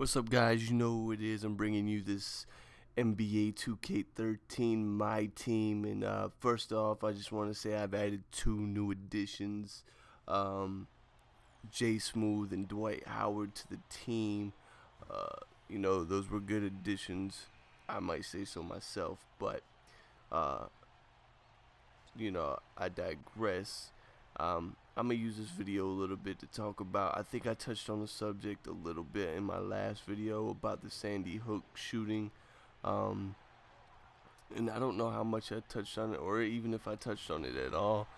What's up, guys? You know who it is. I'm bringing you this NBA 2K13 My Team. And first off, I just want to say I've added two new additions, Jay Smooth and Dwight Howard, to the team. Those were good additions. I might say so myself, but uh, I digress. I'm gonna use this video a little bit to talk about. I think I touched on the subject a little bit in my last video about the Sandy Hook shooting, um, and I don't know how much I touched on it, or even if I touched on it at all.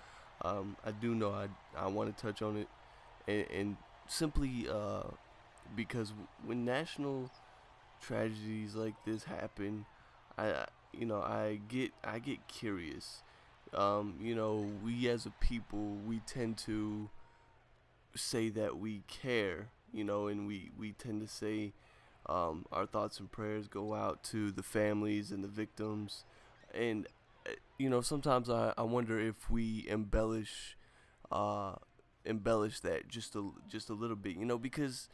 I do know I want to touch on it, and simply because when national tragedies like this happen, I get curious. We as a people, we tend to say that we care, and we tend to say our thoughts and prayers go out to the families and the victims. And, sometimes I wonder if we uh, embellish that just a little bit, because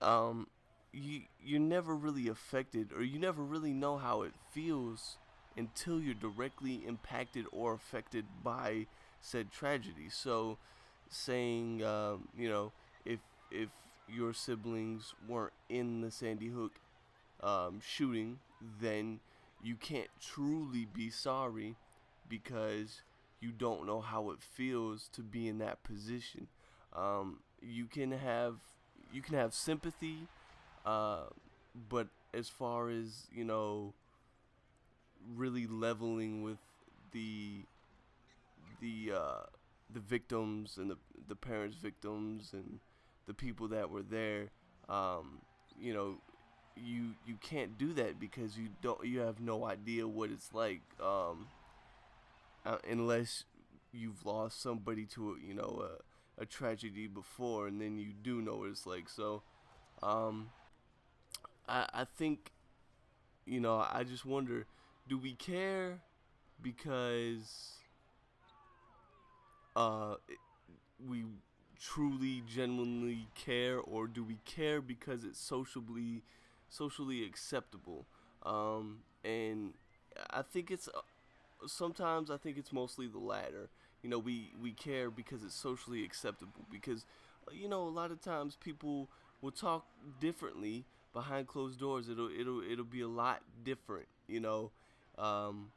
um, you're never really affected, or you never really know how it feels until you're directly impacted or affected by said tragedy. So, saying, if your siblings weren't in the Sandy Hook shooting, then you can't truly be sorry because you don't know how it feels to be in that position. You can have sympathy, uh, but as far as really leveling with the the uh, the victims and the parents' victims and the people that were there, um, you know, you can't do that because you have no idea what it's like, unless you've lost somebody to a tragedy before, and then you do know what it's like. So um, I think, I just wonder, do we care because uh, we truly, genuinely care, or do we care because it's socially acceptable? And I think it's sometimes I think it's mostly the latter. We care because it's socially acceptable, because a lot of times people will talk differently behind closed doors. It'll be a lot different, um,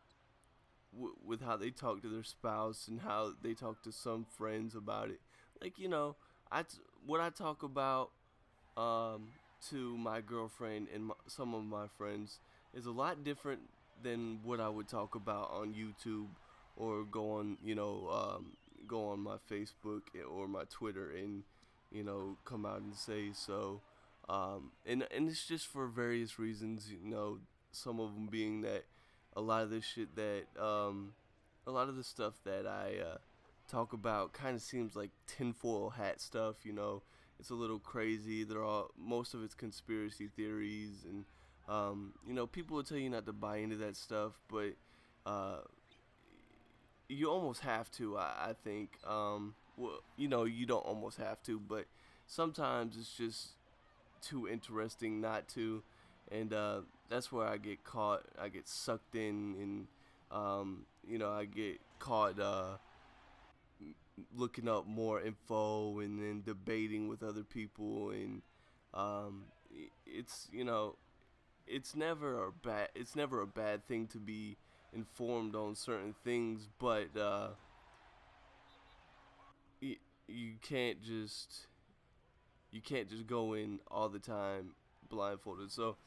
with how they talk to their spouse and how they talk to some friends about it. Like, what I talk about um, to my girlfriend and some of my friends is a lot different than what I would talk about on YouTube, or go on my Facebook or my Twitter and come out and say so. And it's just for various reasons. Some of them being that a lot of this shit that a lot of the stuff that I talk about kind of seems like tinfoil hat stuff. It's a little crazy. Most of it's conspiracy theories, and people will tell you not to buy into that stuff, but uh, you almost have to. I think. Well, you don't almost have to, but sometimes it's just too interesting not to, and that's where I get caught. I get sucked in, and I get caught looking up more info and then debating with other people, and it's it's never a bad thing to be informed on certain things, but y- you can't just you can't just go in all the time blindfolded. So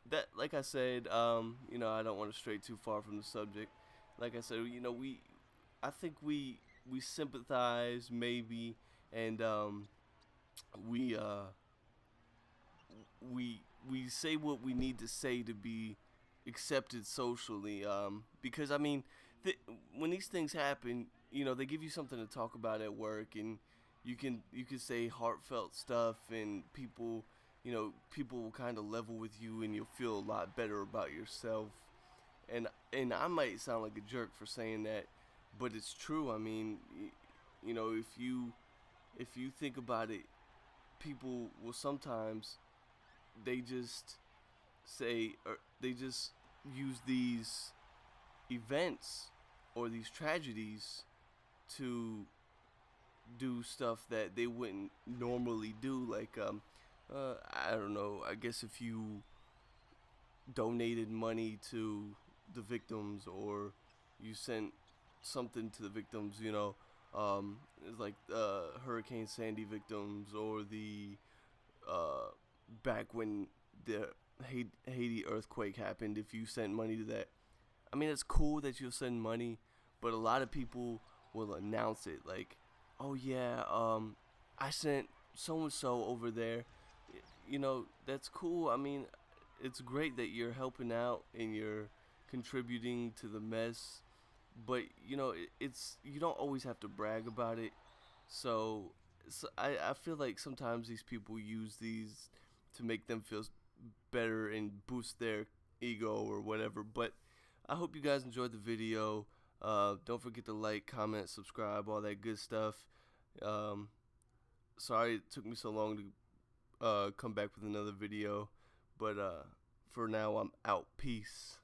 that, like I said, I don't want to stray too far from the subject. Like I said, I think we sympathize maybe, and we we say what we need to say to be accepted socially. Because I mean, when these things happen, they give you something to talk about at work, and you can say heartfelt stuff, and people will kind of level with you, and you'll feel a lot better about yourself. And I might sound like a jerk for saying that, but it's true. I mean, if you think about it, people will sometimes they just say, or they just use these events or these tragedies to do stuff that they wouldn't normally do. Like, I don't know. I guess if you donated money to the victims or you sent something to the victims, it's like Hurricane Sandy victims or the uh, back when the Haiti earthquake happened. If you sent money to that, I mean, it's cool that you'll send money, but a lot of people will announce it like, "Oh yeah, I sent so and so over there." That's cool. I mean, it's great that you're helping out and you're contributing to the mess, but it's you don't always have to brag about it. So I feel like sometimes these people use these to make them feel better and boost their ego or whatever. But I hope you guys enjoyed the video. Don't forget to like, comment, subscribe, all that good stuff. Um, Sorry it took me so long to come back with another video, but for now I'm out. Peace.